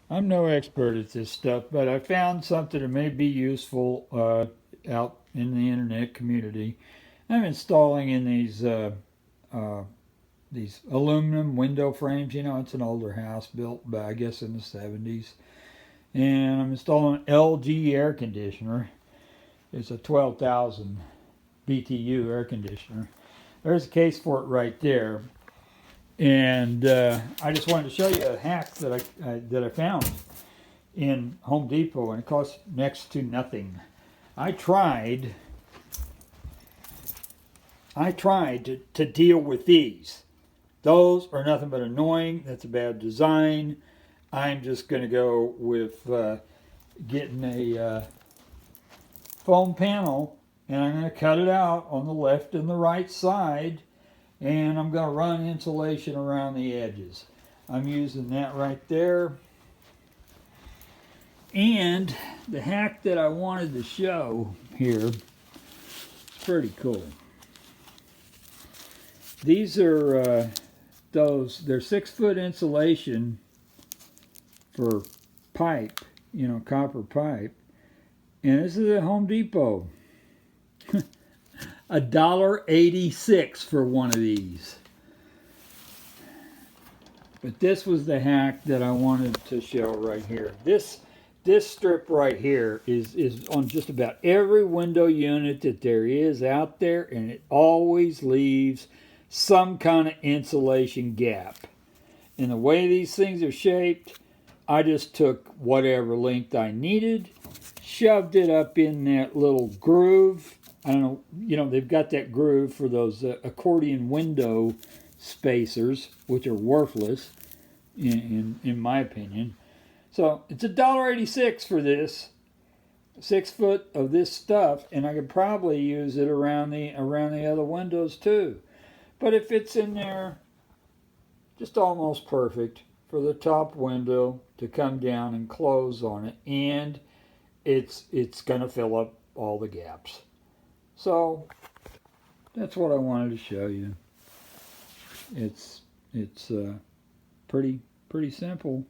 I'm no expert at this stuff, but I found something that may be useful out in the internet community. I'm installing in uh, these aluminum window frames. You know, it's an older house built, by, I guess, in the 70s. And I'm installing an LG air conditioner. It's a 12,000 BTU air conditioner. There's a case for it right there. And I just wanted to show you a hack that I found in Home Depot, and it costs next to nothing. I tried to deal with these. Those are nothing but annoying. That's a bad design. I'm just going to go with getting a foam panel, and I'm going to cut it out on the left and the right side, and I'm going to run insulation around the edges. I'm using that right there. And the hack that I wanted to show here is pretty cool. These are they're 6-foot insulation for pipe, copper pipe. And this is at Home Depot. $1.86 for one of these. But this was the hack that I wanted to show right here. This strip right here is on just about every window unit that there is out there, and it always leaves some kind of insulation gap. And the way these things are shaped, I just took whatever length I needed, shoved it up in that little groove. I don't know, they've got that groove for those accordion window spacers, which are worthless in my opinion. So it's $1.86 for this 6 foot of this stuff, and I could probably use it around the other windows too. But it fits in there just almost perfect for the top window to come down and close on it, and it's going to fill up all the gaps. So that's what I wanted to show you. It's pretty simple.